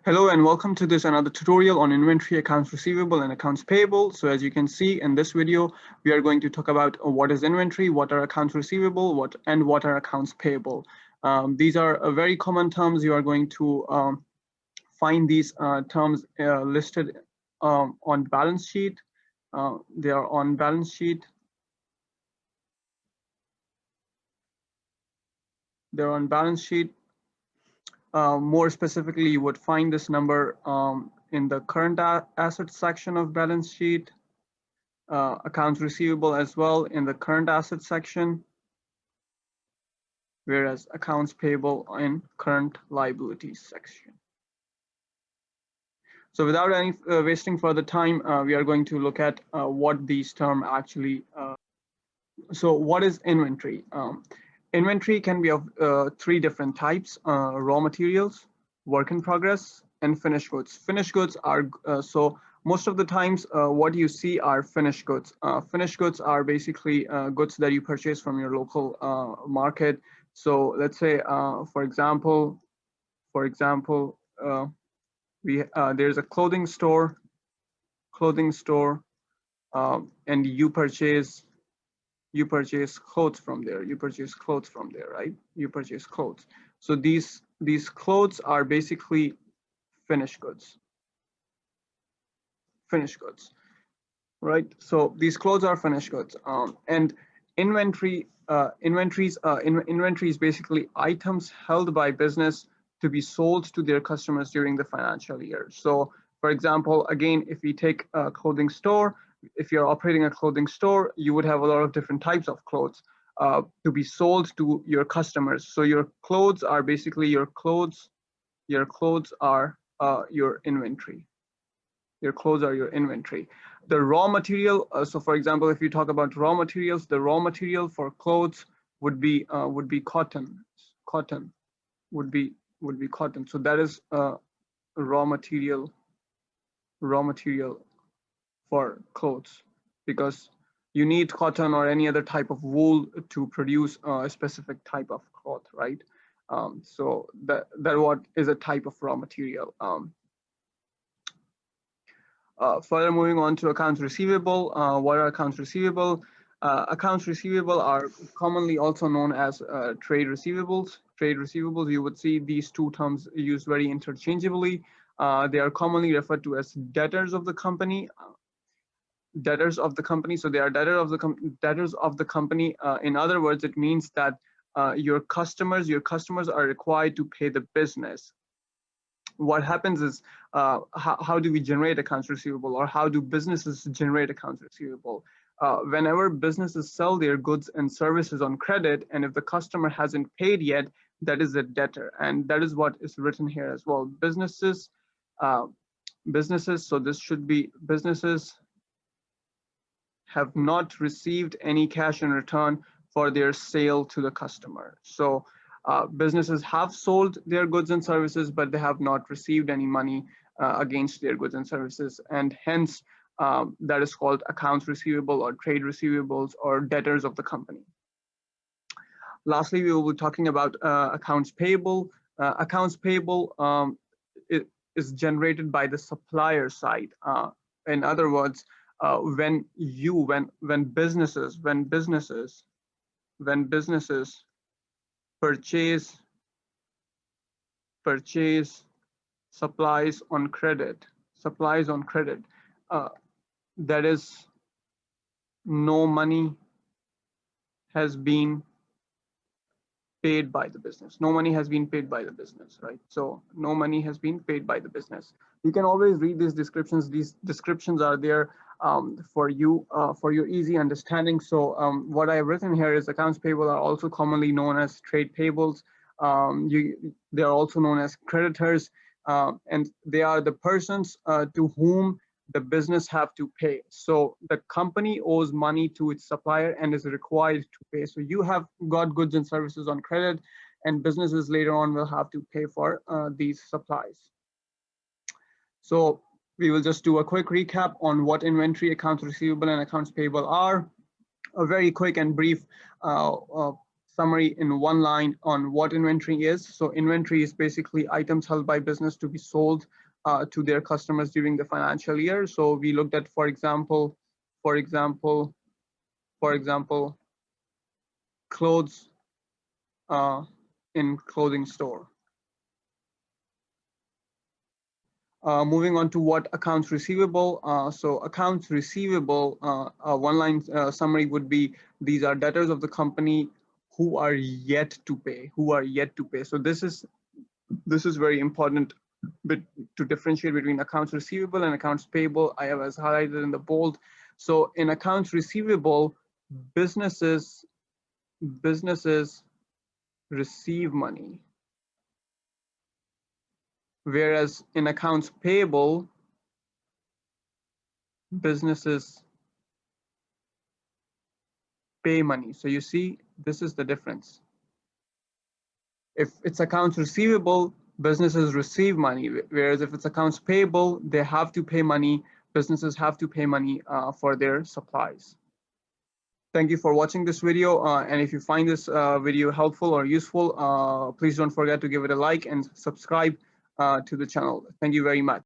Hello and welcome to this another tutorial on inventory, accounts receivable and accounts payable. So as you can see in this video, we are going to talk about what is inventory, what are accounts receivable, what are accounts payable. These are very common terms. You are going to find these terms listed on balance sheet. They are on balance sheet. They're on balance sheet. More specifically, you would find this number in the current assets section of balance sheet, accounts receivable as well in the current assets section, whereas accounts payable in current liabilities section. So without any wasting further time, we are going to look at what these terms actually. So what is inventory? Inventory can be of three different types: raw materials, work in progress, and finished goods. Finished goods are so most of the times what you see are finished goods. Finished goods are basically goods that you purchase from your local market. So let's say, for example, there's a clothing store, and you purchase clothes from there. Right? You purchase clothes. So these clothes are basically finished goods. Right? So these clothes are finished goods. And inventory is basically items held by business to be sold to their customers during the financial year. So for example, again, if we take a clothing store, if you're operating a clothing store, you would have a lot of different types of clothes to be sold to your customers. So your clothes are basically your clothes are your inventory. Your clothes are your inventory. The raw material. So for example, if you talk about raw materials, the raw material for clothes would be cotton. Cotton would be cotton. So that is raw material for clothes, because you need cotton or any other type of wool to produce a specific type of cloth, right? So that what is a type of raw material. Further moving on to accounts receivable. What are accounts receivable? Accounts receivable are commonly also known as trade receivables. Trade receivables, you would see these two terms used very interchangeably. They are commonly referred to as debtors of the company. So they are debtors of the company. In other words, it means that your customers are required to pay the business. What happens is, how do we generate accounts receivable, or how do businesses generate accounts receivable? Whenever businesses sell their goods and services on credit, and if the customer hasn't paid yet, that is a debtor, and that is what is written here as well. Businesses, so this should be businesses have not received any cash in return for their sale to the customer. So businesses have sold their goods and services, but they have not received any money against their goods and services, and hence that is called accounts receivable or trade receivables or debtors of the company. Lastly, we will be talking about accounts payable. Accounts payable is generated by the supplier side. In other words, when businesses purchase supplies on credit, that is, no money has been paid by the business. Right? So no money has been paid by the business. You can always read these descriptions. These descriptions are there for you for your easy understanding. So what I've written here is accounts payable are also commonly known as trade payables. They are also known as creditors, and they are the persons to whom the business have to pay. So the company owes money to its supplier and is required to pay. So you have got goods and services on credit, and businesses later on will have to pay for these supplies. So we will just do a quick recap on what inventory, accounts receivable, and accounts payable are. A very quick and brief summary in one line on what inventory is. So inventory is basically items held by business to be sold to their customers during the financial year. So we looked at, for example, clothes in clothing store. Moving on to what accounts receivable. So accounts receivable, one line summary would be, these are debtors of the company who are yet to pay, So this is very important bit to differentiate between accounts receivable and accounts payable. I have as highlighted in the bold. So in accounts receivable, businesses receive money, whereas in accounts payable, businesses pay money. So you see, this is the difference. If it's accounts receivable, businesses receive money, whereas if it's accounts payable, they have to pay money. Businesses have to pay money for their supplies. Thank you for watching this video. And if you find this video helpful or useful, please don't forget to give it a like and subscribe to the channel. Thank you very much.